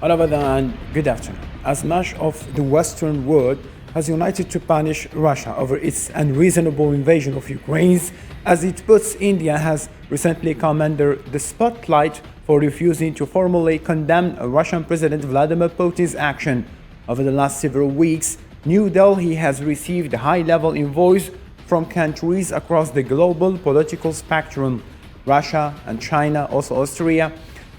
Hello and good afternoon. As much of the Western world has united to punish Russia over its unreasonable invasion of Ukraine, as it puts India has recently come under the spotlight for refusing to formally condemn Russian President Vladimir Putin's action. Over the last several weeks, New Delhi has received high-level envoys from countries across the global political spectrum: Russia and China, also Austria,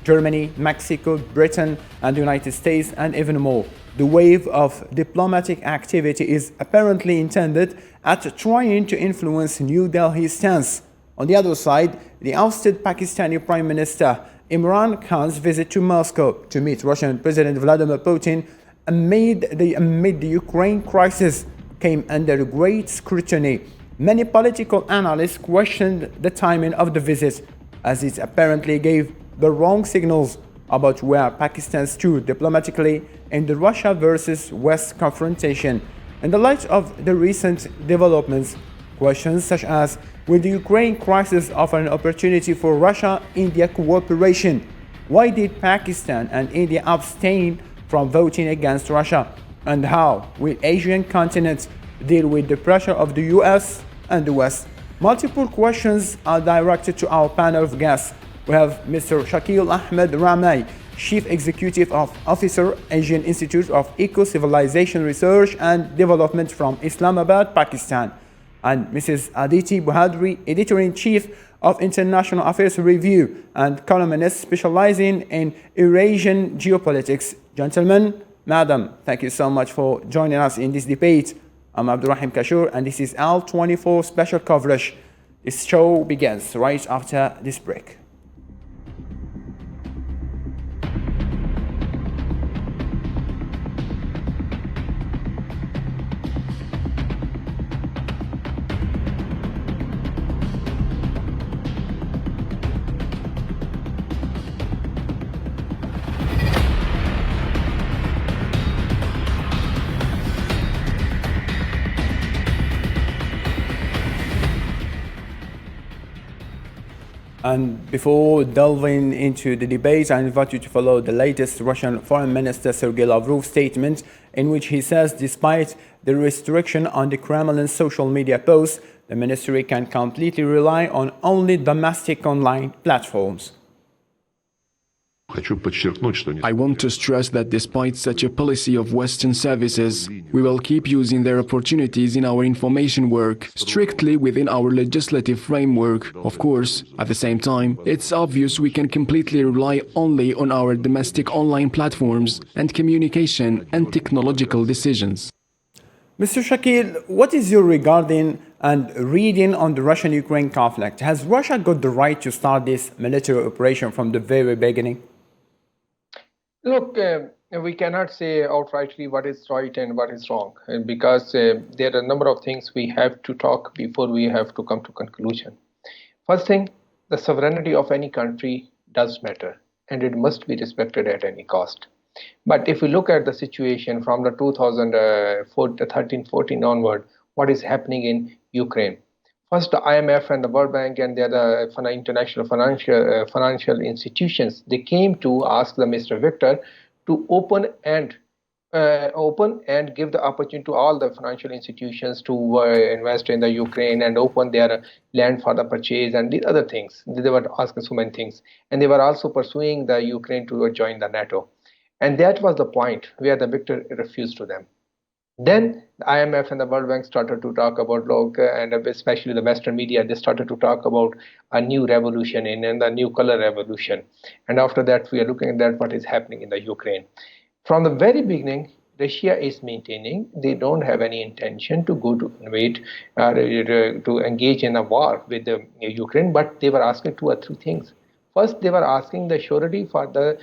Germany, Mexico, Britain, and the United States, and even more. The wave of diplomatic activity is apparently intended at trying to influence New Delhi's stance. On the other side, the ousted Pakistani Prime Minister Imran Khan's visit to Moscow to meet Russian President Vladimir Putin amid the Ukraine crisis came under great scrutiny. Many political analysts questioned the timing of the visit, as it apparently gave the wrong signals about where Pakistan stood diplomatically in the Russia versus West confrontation. In the light of the recent developments, questions such as, will the Ukraine crisis offer an opportunity for Russia-India cooperation? Why did Pakistan and India abstain from voting against Russia? And how will Asian continent deal with the pressure of the US and the West? Multiple questions are directed to our panel of guests. We have Mr. Shakil Ahmed Ramay, Chief Executive Officer, Asian Institute of Eco-Civilization Research and Development from Islamabad, Pakistan, and Mrs. Aditi Buhadri, Editor-in-Chief of International Affairs Review and columnist specializing in Eurasian geopolitics. Gentlemen, madam, thank you so much for joining us in this debate. I'm Abdurrahim Kashur, and this is Al24 special coverage. This show begins right after this break. And before delving into the debate, I invite you to follow the latest Russian Foreign Minister Sergey Lavrov statement, in which he says despite the restriction on the Kremlin's social media posts, the ministry can completely rely on only domestic online platforms. I want to stress that despite such a policy of Western services, we will keep using their opportunities in our information work, strictly within our legislative framework. Of course, at the same time, it's obvious we can completely rely only on our domestic online platforms and communication and technological decisions. Mr. Shakil, what is your regarding and reading on the Russian-Ukraine conflict? Has Russia got the right to start this military operation from the very beginning? Look, we cannot say outrightly what is right and what is wrong, because there are a number of things we have to talk before we have to come to conclusion. First thing, the sovereignty of any country does matter, and it must be respected at any cost. But if we look at the situation from the 2013-14 onward, what is happening in Ukraine? First, the IMF and the World Bank and the other international financial institutions, they came to ask the Mr. Victor to open and give the opportunity to all the financial institutions to invest in the Ukraine and open their land for the purchase and these other things. They were asking so many things, and they were also pursuing the Ukraine to join the NATO, and that was the point where the Victor refused to them. Then the IMF and the World Bank started to talk about, and especially the Western media, they started to talk about a new revolution and the new color revolution. And after that, we are looking at that what is happening in the Ukraine. From the very beginning, Russia is maintaining they don't have any intention to go to invade, to engage in a war with the Ukraine, but they were asking two or three things. First, they were asking the surety for the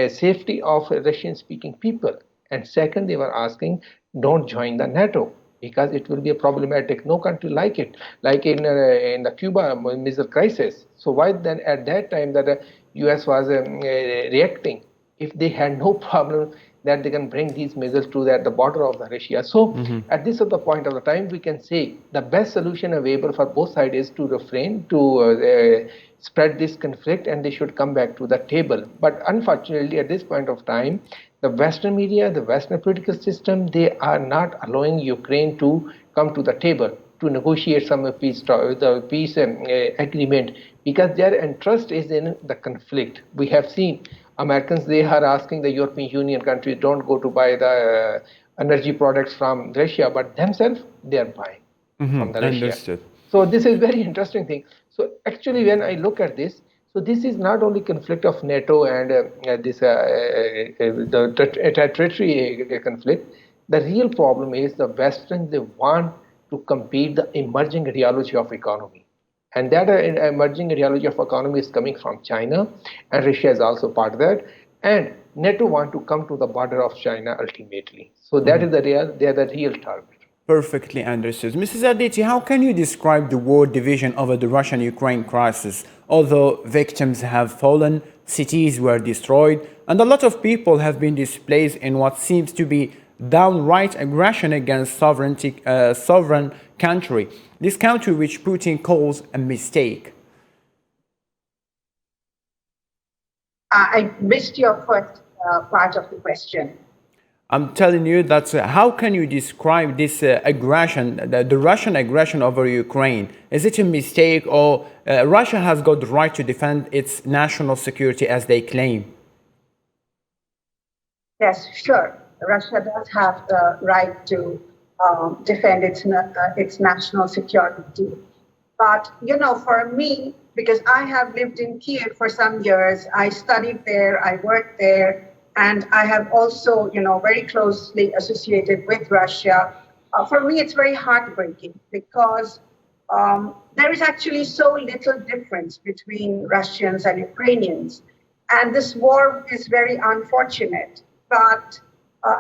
safety of Russian-speaking people. And second, they were asking, don't join the NATO, because it will be a problematic. No country like it, like in the Cuba missile crisis. So why then at that time that the US was reacting, if they had no problem that they can bring these missiles to the border of the Russia. So at this of the point of the time, we can say the best solution available for both sides is to refrain, to spread this conflict and they should come back to the table. But unfortunately, at this point of time, the Western media, the Western political system, they are not allowing Ukraine to come to the table to negotiate some peace agreement, because their interest is in the conflict. We have seen Americans, they are asking the European Union countries don't go to buy the energy products from Russia, but themselves they are buying from the Russia. Understood. So this is very interesting thing. So actually, when I look at this, so this is not only conflict of NATO and the territory conflict. The real problem is the Western, they want to compete the emerging reality of economy. And that emerging reality of economy is coming from China, and Russia is also part of that. And NATO want to come to the border of China ultimately. So that is they are the real target. Perfectly understood. Mrs. Aditi, how can you describe the war division over the Russian-Ukraine crisis? Although victims have fallen, cities were destroyed, and a lot of people have been displaced in what seems to be downright aggression against sovereign country. This country which Putin calls a mistake. I missed your first part of the question. I'm telling you that how can you describe this aggression, the Russian aggression over Ukraine? Is it a mistake, or Russia has got the right to defend its national security as they claim? Yes, sure. Russia does have the right to defend its national security. But, you know, for me, because I have lived in Kiev for some years, I studied there, I worked there, and I have also, you know, very closely associated with Russia. For me, it's very heartbreaking because there is actually so little difference between Russians and Ukrainians. And this war is very unfortunate, but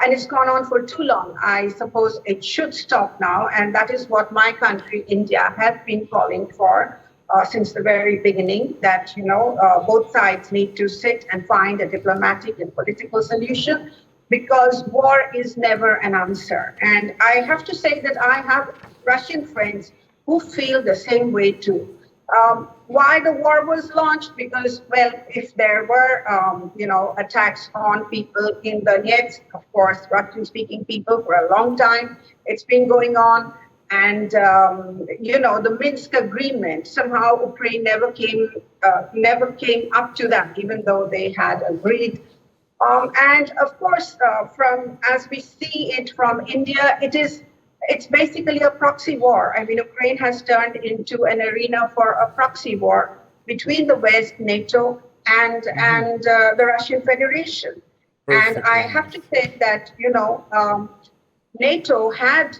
and it's gone on for too long. I suppose it should stop now, and that is what my country, India, has been calling for since the very beginning, that, you know, both sides need to sit and find a diplomatic and political solution, because war is never an answer. And I have to say that I have Russian friends who feel the same way too. Why the war was launched? Because, well, if there were, you know, attacks on people in Donetsk, of course, Russian-speaking people for a long time, it's been going on. And, you know, the Minsk agreement, somehow Ukraine never came up to that, even though they had agreed. And of course, as we see it from India, it's basically a proxy war. I mean, Ukraine has turned into an arena for a proxy war between the West, NATO, and the Russian Federation. Perfect. And I have to say that, you know, NATO had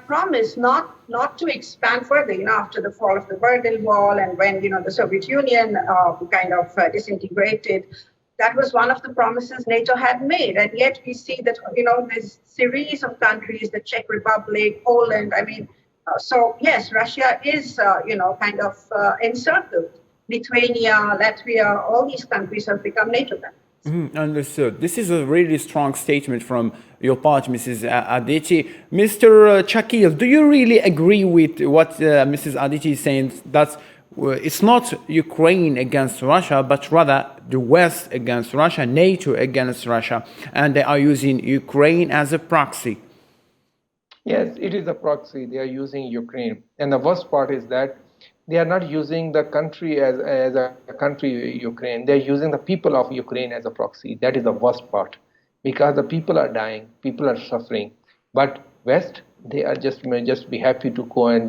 promised not to expand further, you know, after the fall of the Berlin Wall and when, you know, the Soviet Union kind of disintegrated. That was one of the promises NATO had made. And yet we see that, you know, this series of countries, the Czech Republic, Poland, I mean, so yes, Russia is, you know, kind of encircled. Lithuania, Latvia, all these countries have become NATO countries. Understood. This is a really strong statement from your part, Mrs. Aditi. Mr. Chakil, do you really agree with what Mrs. Aditi is saying, that it's not Ukraine against Russia, but rather the West against Russia, NATO against Russia, and they are using Ukraine as a proxy? Yes, it is a proxy. They are using Ukraine. And the worst part is that they are not using the country as a country, Ukraine. They're using the people of Ukraine as a proxy. That is the worst part, because the people are dying, people are suffering. But West, they are just be happy to go and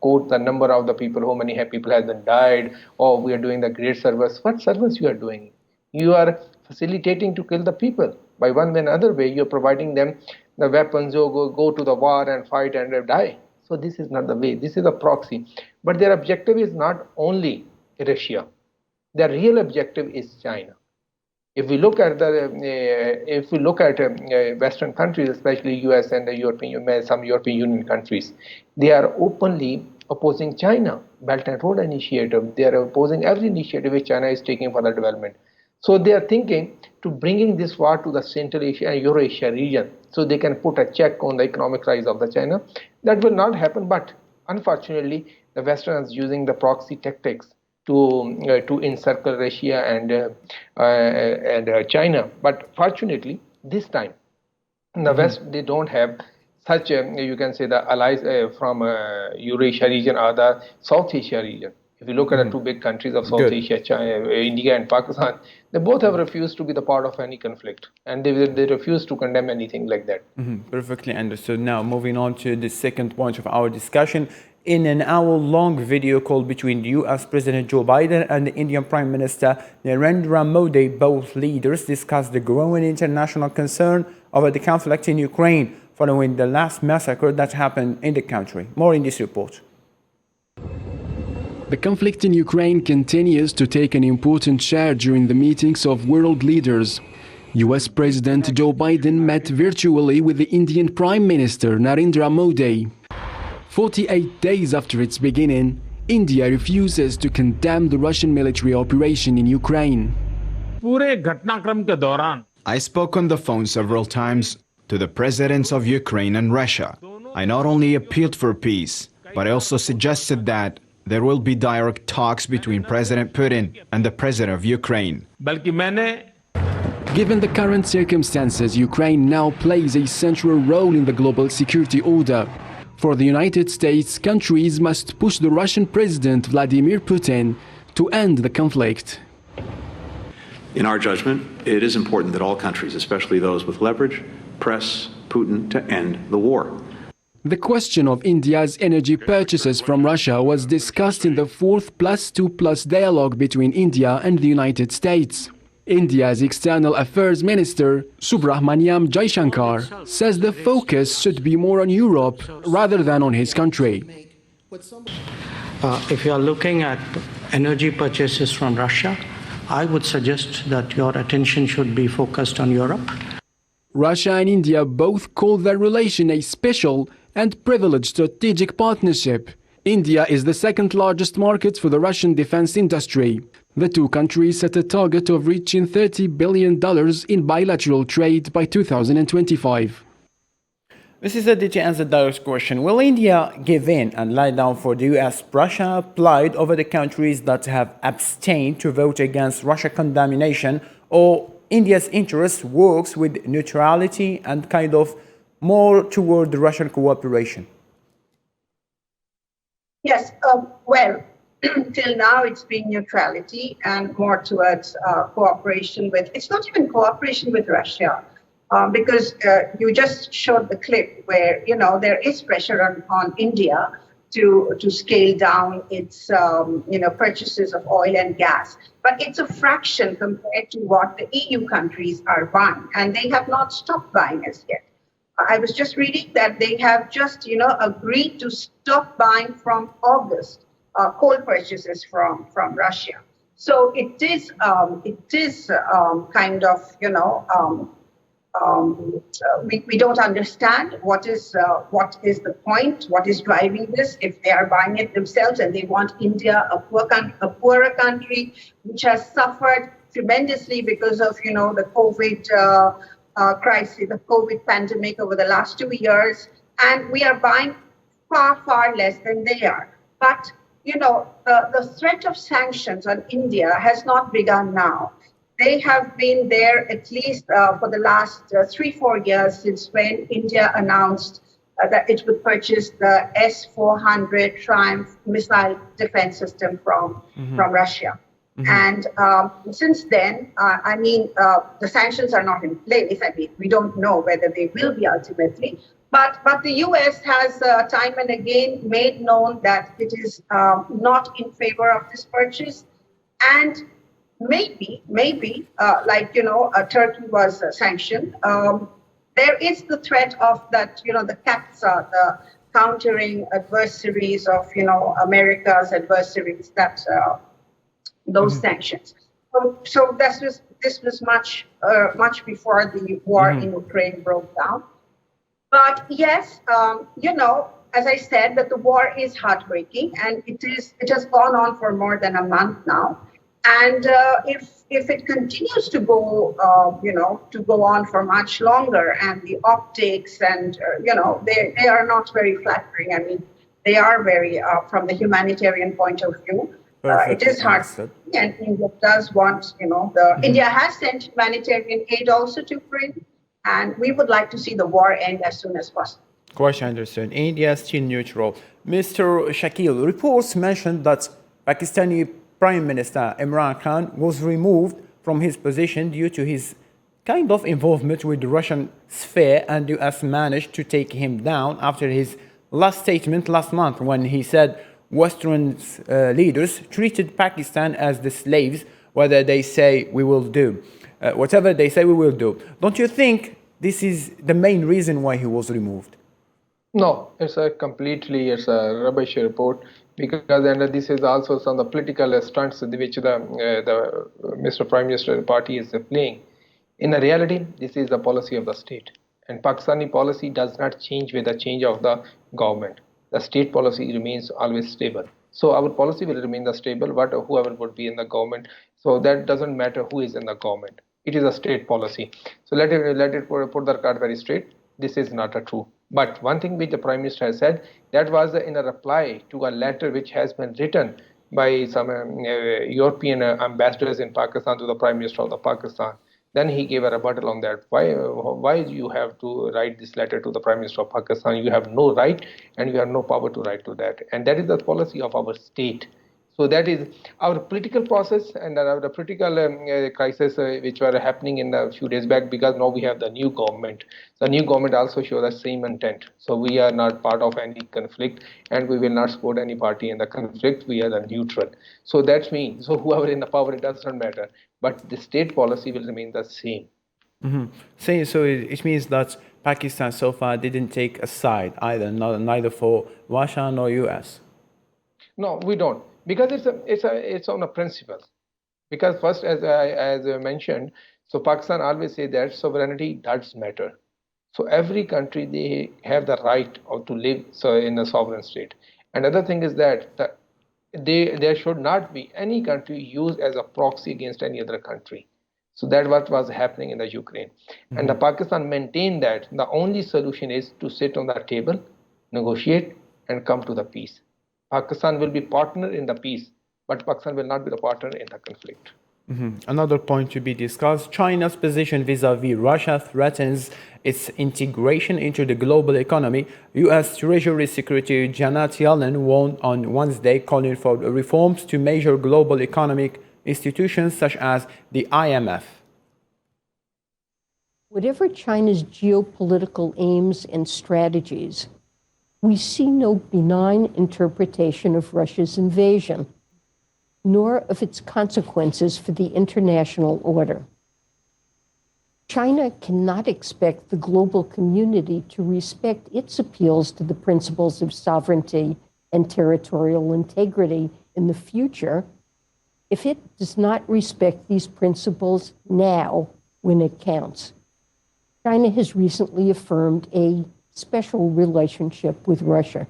quote the number of the people, how many people have been died, or we are doing the great service. What service you are doing? You are facilitating to kill the people. By one way or another way, you are providing them the weapons, go to the war and fight and die. So this is not the way. This is a proxy. But their objective is not only Russia. Their real objective is China. If we look at Western countries, especially US and the some European Union countries, they are openly opposing China, Belt and Road Initiative. They are opposing every initiative which China is taking for the development. So they are thinking to bringing this war to the Central Asia and Eurasia region, so they can put a check on the economic rise of the China. That will not happen, but unfortunately, the Westerners using the proxy tactics to encircle Russia and China. But fortunately, this time, the West, they don't have such, you can say, the allies from Eurasia region or the South Asia region. If you look at the two big countries of South Asia, China, India and Pakistan, they both have refused to be the part of any conflict, and they refuse to condemn anything like that. Perfectly understood. Now, moving on to the second point of our discussion. In an hour-long video call between US President Joe Biden and the Indian Prime Minister Narendra Modi, both leaders discussed the growing international concern over the conflict in Ukraine following the last massacre that happened in the country. More in this report. The conflict in Ukraine continues to take an important share during the meetings of world leaders. US President Joe Biden met virtually with the Indian Prime Minister Narendra Modi. 48 days after its beginning, India refuses to condemn the Russian military operation in Ukraine. I spoke on the phone several times to the presidents of Ukraine and Russia. I not only appealed for peace, but I also suggested that there will be direct talks between President Putin and the President of Ukraine. Given the current circumstances, Ukraine now plays a central role in the global security order. For the United States, countries must push the Russian President Vladimir Putin to end the conflict. In our judgment, it is important that all countries, especially those with leverage, press Putin to end the war. The question of India's energy purchases from Russia was discussed in the 4th +2+ dialogue between India and the United States. India's External Affairs Minister, Subrahmanyam Jaishankar, says the focus should be more on Europe rather than on his country. If you are looking at energy purchases from Russia, I would suggest that your attention should be focused on Europe. Russia and India both call their relation a special and privileged strategic partnership. India is the second largest market for the Russian defense industry. The two countries set a target of reaching $30 billion in bilateral trade by 2025. This is a DJ answer direct question. Will India give in and lie down for the US? Russia applied over the countries that have abstained to vote against Russia condemnation, or India's interest works with neutrality and kind of more toward the Russian cooperation? Yes, well, till now it's been neutrality and more towards cooperation with, it's not even cooperation with Russia, because you just showed the clip where, you know, there is pressure on India to scale down its, purchases of oil and gas. But it's a fraction compared to what the EU countries are buying, and they have not stopped buying as yet. I was just reading that they have just, agreed to stop buying from August coal purchases from Russia. So it is kind of, we don't understand what is the point, what is driving this. If they are buying it themselves and they want India, a poorer country, which has suffered tremendously because of, the COVID crisis, the COVID pandemic over the last 2 years, and we are buying far, far less than they are. But, the threat of sanctions on India has not begun now. They have been there at least for the last 3-4 years since when India announced that it would purchase the S-400 Triumph missile defense system from Russia. And since then, the sanctions are not in place. We don't know whether they will be ultimately. But the U.S. has time and again made known that it is not in favor of this purchase. And maybe, Turkey was sanctioned. There is the threat of that, the CATSA, the countering adversaries of, America's adversaries, that those sanctions. So this was much before the war in Ukraine broke down. But yes, as I said, that the war is heartbreaking, and it has gone on for more than a month now. And if it continues to go, on for much longer, and the optics and they are not very flattering. They are very from the humanitarian point of view. It is hard. Understood. And India does want, India has sent humanitarian aid also to Ukraine, and we would like to see the war end as soon as possible. Quite understood. India is still neutral. Mr. Shakil, reports mentioned that Pakistani Prime Minister Imran Khan was removed from his position due to his kind of involvement with the Russian sphere, and the US managed to take him down after his last statement last month when he said Western leaders treated Pakistan as the slaves, whether they say we will do. Whatever they say we will do. Don't you think this is the main reason why he was removed? No, it's a rubbish report, because and this is also some of the political stunts which the Mr. Prime Minister party is playing. In the reality, this is the policy of the state, and Pakistani policy does not change with the change of the government. The state policy remains always stable. So our policy will remain the stable, but whoever would be in the government. So that doesn't matter who is in the government. It is a state policy. So let it put the card very straight. This is not a true. But one thing which the Prime Minister has said, that was in a reply to a letter which has been written by some European ambassadors in Pakistan to the Prime Minister of the Pakistan. Then he gave a rebuttal on that. Why you have to write this letter to the Prime Minister of Pakistan? You have no right and you have no power to write to that. And that is the policy of our state. So that is our political process and the political crisis which were happening in a few days back, because now we have the new government. The new government also shows the same intent. So we are not part of any conflict and we will not support any party in the conflict. We are the neutral. So that means, so whoever in the power, it doesn't matter. But the state policy will remain the same. Mm-hmm. So it means that Pakistan so far didn't take a side either, neither for Russia nor US. No, we don't. Because it's on a principle. Because first, as I mentioned, so Pakistan always say that sovereignty does matter. So every country, they have the right to live in a sovereign state. And other thing is that there should not be any country used as a proxy against any other country. So that's what was happening in the Ukraine. Mm-hmm. And the Pakistan maintained that the only solution is to sit on the table, negotiate, and come to the peace. Pakistan will be partner in the peace, but Pakistan will not be the partner in the conflict. Mm-hmm. Another point to be discussed, China's position vis-a-vis Russia threatens its integration into the global economy. U.S. Treasury Secretary Janet Yellen warned on Wednesday, calling for reforms to major global economic institutions such as the IMF. Whatever China's geopolitical aims and strategies, we see no benign interpretation of Russia's invasion, nor of its consequences for the international order. China cannot expect the global community to respect its appeals to the principles of sovereignty and territorial integrity in the future if it does not respect these principles now when it counts. China has recently affirmed a special relationship with Russia.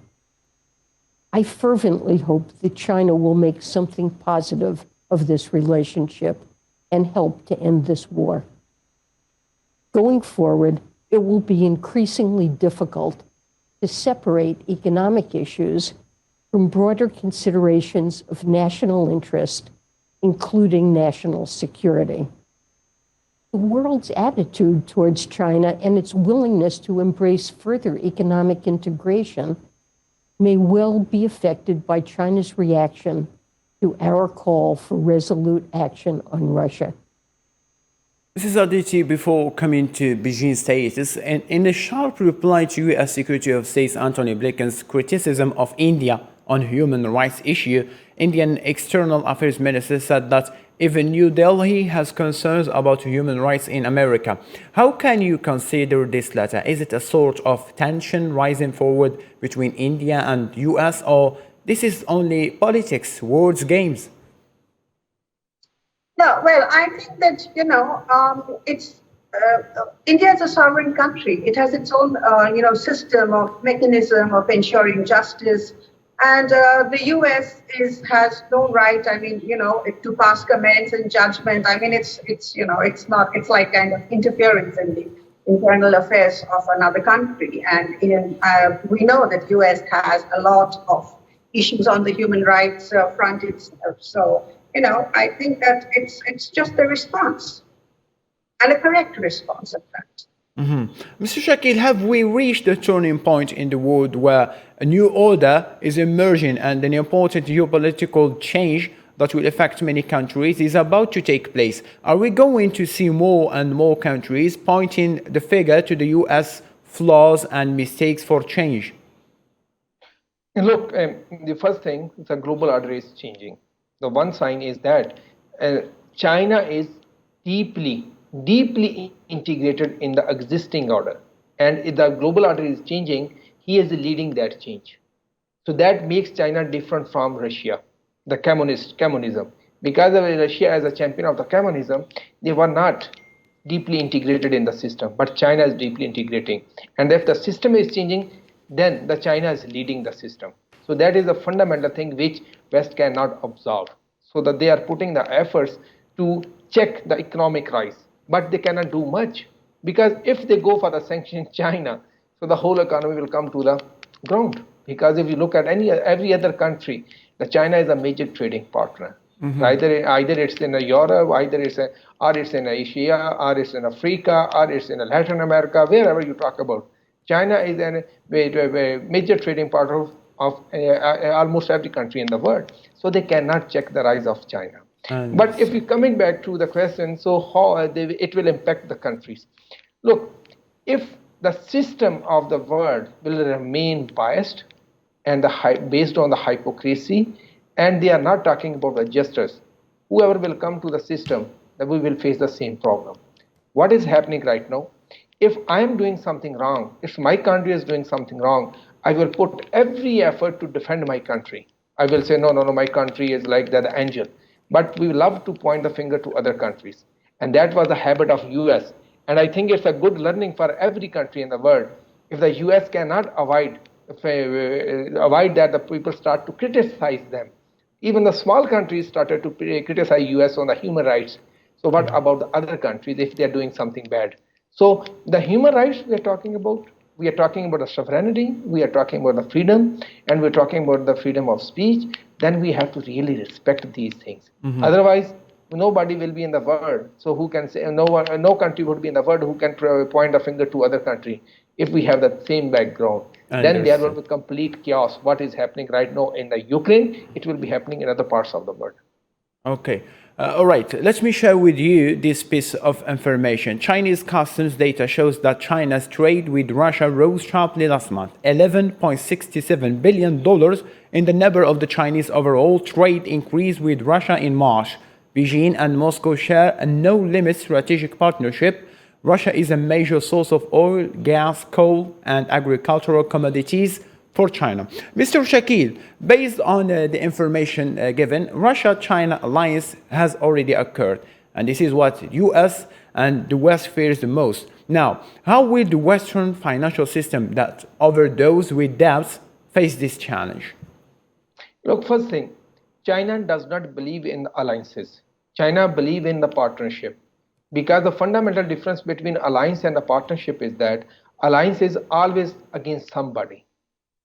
I fervently hope that China will make something positive of this relationship and help to end this war. Going forward, it will be increasingly difficult to separate economic issues from broader considerations of national interest, including national security. The world's attitude towards China and its willingness to embrace further economic integration may well be affected by China's reaction to our call for resolute action on Russia. This is Aditi before coming to Beijing's status, and in a sharp reply to U.S. Secretary of State Antony Blinken's criticism of India on human rights issue, Indian External Affairs Minister said that even New Delhi has concerns about human rights in America. How can you consider this letter? Is it a sort of tension rising forward between India and US, or this is only politics, words, games? No, well, I think that, it's India is a sovereign country. It has its own, system of mechanism of ensuring justice. And the U.S. has no right, to pass comments and judgment. It's like kind of interference in the internal affairs of another country. And we know that U.S. has a lot of issues on the human rights front itself. So, I think that it's just a response, and a correct response, in fact. Mr. Shakil, have we reached a turning point in the world where a new order is emerging and an important geopolitical change that will affect many countries is about to take place? Are we going to see more and more countries pointing the finger to the US flaws and mistakes for change? Look, the first thing, the global order is changing. The one sign is that China is deeply integrated in the existing order. And if the global order is changing, he is leading that change. So that makes China different from Russia, the communism. Because of Russia as a champion of the communism, they were not deeply integrated in the system, but China is deeply integrating. And if the system is changing, then the China is leading the system. So that is a fundamental thing which West cannot absorb. So that they are putting the efforts to check the economic rise, but they cannot do much, because if they go for the sanction in China, so the whole economy will come to the ground. Because if you look at every other country, the China is a major trading partner. Either it's in Europe, either it's in Asia, or it's in Africa, or it's in Latin America, wherever you talk about. China is a major trading partner of almost every country in the world. So they cannot check the rise of China. But if you're coming back to the question, so how it will impact the countries? Look, if the system of the world will remain biased and based on the hypocrisy, and they are not talking about the justice, whoever will come to the system, then we will face the same problem. What is happening right now? If I am doing something wrong, if my country is doing something wrong, I will put every effort to defend my country. I will say, no, my country is like that angel. But we love to point the finger to other countries. And that was the habit of US. And I think it's a good learning for every country in the world. If the US cannot avoid that the people start to criticize them. Even the small countries started to criticize US on the human rights. So what about the other countries if they are doing something bad? So the human rights we are talking about the sovereignty, we are talking about the freedom, and we're talking about the freedom of speech. Then we have to really respect these things. Otherwise, nobody will be in the world. So who can say, no country would be in the world who can point a finger to other country if we have the same background. Then there will be complete chaos. What is happening right now in the Ukraine, it will be happening in other parts of the world. Okay. All right. Let me share with you this piece of information. Chinese customs data shows that China's trade with Russia rose sharply last month, $11.67 billion in the number of the Chinese overall trade increase with Russia in March. Beijing and Moscow share a no-limit strategic partnership. Russia is a major source of oil, gas, coal, and agricultural commodities for China. Mr. Shakil, based on the information given, Russia-China alliance has already occurred. And this is what US and the West fears the most. Now, how will the Western financial system that overdose with debts face this challenge? Look, first thing, China does not believe in alliances. China believes in the partnership. Because the fundamental difference between alliance and a partnership is that alliance is always against somebody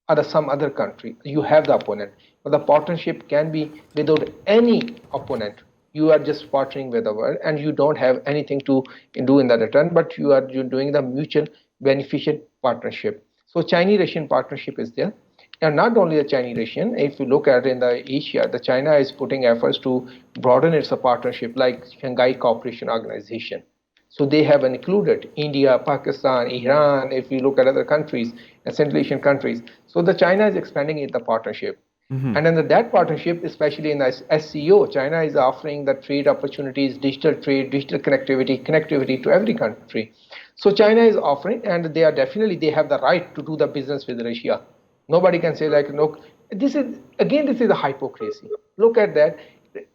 or some other country. You have the opponent. But the partnership can be without any opponent. You are just partnering with the world and you don't have anything to do in the return, but you're doing the mutual beneficial partnership. So Chinese-Russian partnership is there. And not only the Chinese-Russian, if you look at in the Asia, the China is putting efforts to broaden its partnership like Shanghai Cooperation Organization. So they have included India, Pakistan, Iran, if you look at other countries, Central Asian countries. So the China is expanding in the partnership. And in that partnership, especially in the SCO, China is offering the trade opportunities, digital trade, digital connectivity to every country. So China is offering, and they have the right to do the business with Russia. Nobody can say like, look, this is a hypocrisy. Look at that.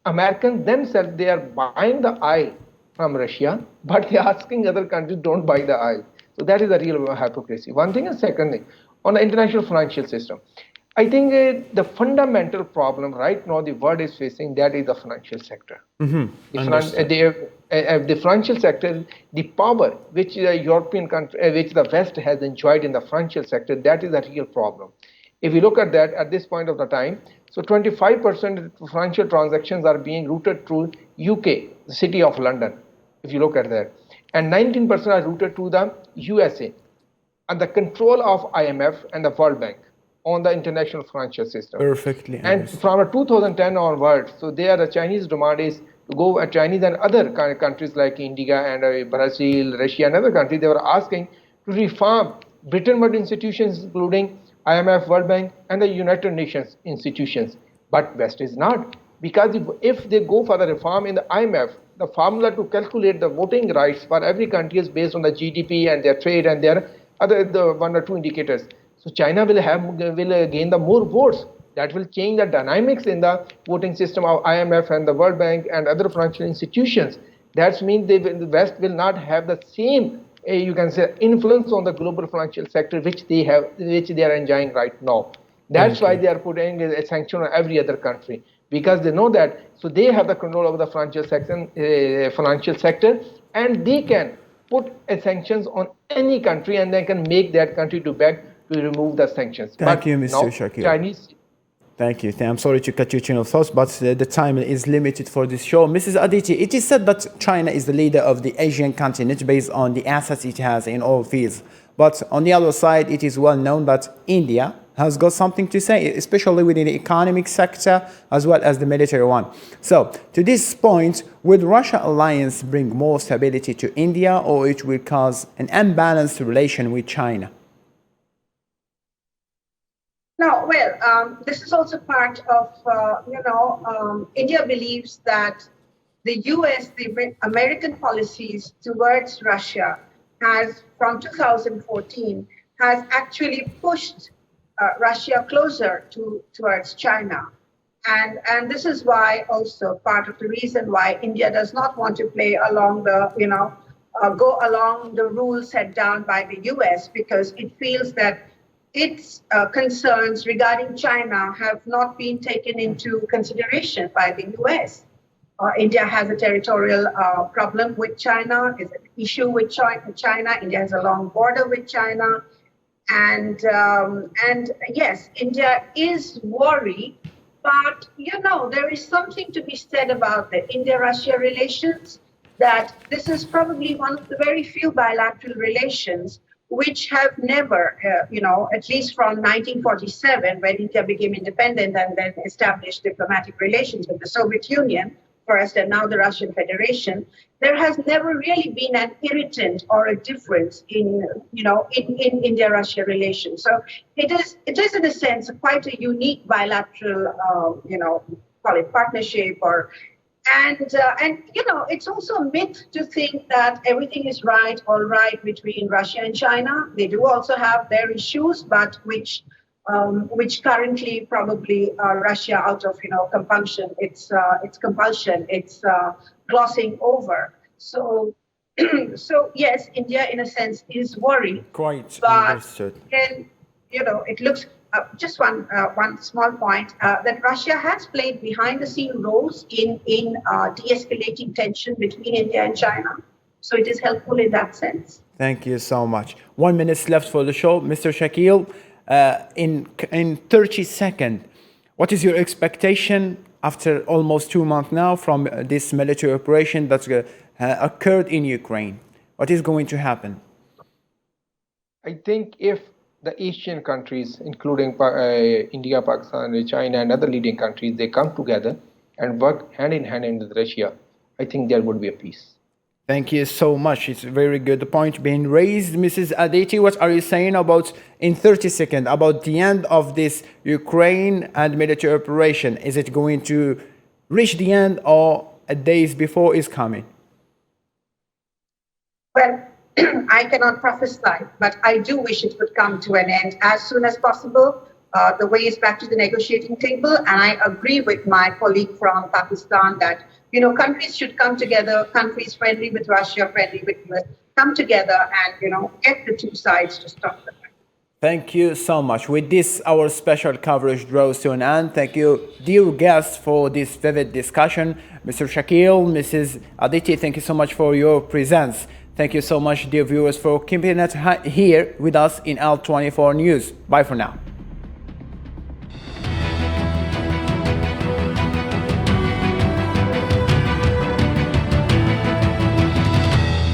Americans themselves, they are buying the oil from Russia, but they are asking other countries don't buy the oil. So that is a real hypocrisy. One thing, and second thing, on the international financial system, I think the fundamental problem right now the world is facing, that is the financial sector. The financial sector, the power which the European country, which the West has enjoyed in the financial sector, that is a real problem. If you look at that at this point of the time, so 25% of financial transactions are being routed through UK, the city of London, if you look at that. And 19% are routed to the USA, and the control of IMF and the World Bank on the international financial system. Perfectly. And from 2010 onwards, so there the Chinese demand is to go, Chinese and other countries like India and Brazil, Russia and other countries, they were asking to reform Bretton Woods institutions, including IMF, World Bank and the United Nations institutions. But West is not. Because if they go for the reform in the IMF, the formula to calculate the voting rights for every country is based on the GDP and their trade and their other the one or two indicators. So China will gain the more votes. That will change the dynamics in the voting system of IMF and the World Bank and other financial institutions. That means the West will not have the same, you can say, influence on the global financial sector which they are enjoying right now. That's why they are putting a sanction on every other country, because they know that so they have the control over the financial sector, and they can put sanctions on any country and they can make that country to beg to remove the sanctions. Thank you, Mr. Shakir. Thank you. I'm sorry to cut your chain of thoughts, but the time is limited for this show. Mrs. Aditi, it is said that China is the leader of the Asian continent based on the assets it has in all fields. But on the other side, it is well known that India has got something to say, especially within the economic sector as well as the military one. So, to this point, will Russia alliance bring more stability to India, or it will cause an unbalanced relation with China? No, well, this is also part of, India believes that the US, the American policies towards Russia has, from 2014, has actually pushed Russia closer towards China. And this is why also part of the reason why India does not want to play along the, go along the rules set down by the US, because it feels that its concerns regarding China have not been taken into consideration by the US. India has a territorial problem with China, is an issue with China. India has a long border with China. And yes, India is worried, but there is something to be said about the India-Russia relations, that this is probably one of the very few bilateral relations which have never, at least from 1947, when India became independent and then established diplomatic relations with the Soviet Union first and now the Russian Federation, there has never really been an irritant or a difference in India-Russia relations. So it is in a sense quite a unique bilateral, call it partnership And it's also a myth to think that everything is all right between Russia and China. They do also have their issues, but which currently probably Russia, out of compulsion, it's glossing over. So yes, India in a sense is worried. Quite but understood. Then it looks. Just one small point, that Russia has played behind-the-scene roles in de-escalating tension between India and China. So it is helpful in that sense. Thank you so much. 1 minute left for the show. Mr. Shakil, in 30 seconds, what is your expectation after almost 2 months now from this military operation that occurred in Ukraine? What is going to happen? I think if the Asian countries, including India, Pakistan, China, and other leading countries, they come together and work hand in hand with Russia, I think there would be a peace. Thank you so much. It's a very good point being raised. Mrs. Aditi, what are you saying about, in 30 seconds, about the end of this Ukraine and military operation? Is it going to reach the end, or days before is coming? Well, I cannot prophesy, but I do wish it would come to an end as soon as possible. The way is back to the negotiating table, and I agree with my colleague from Pakistan that countries should come together. Countries friendly with Russia, friendly with US, come together and get the two sides to stop the fight. Thank you so much. With this, our special coverage draws to an end. Thank you, dear guests, for this vivid discussion. Mr. Shakil, Mrs. Aditi, thank you so much for your presence. Thank you so much, dear viewers, for keeping it here with us in L24 News. Bye for now.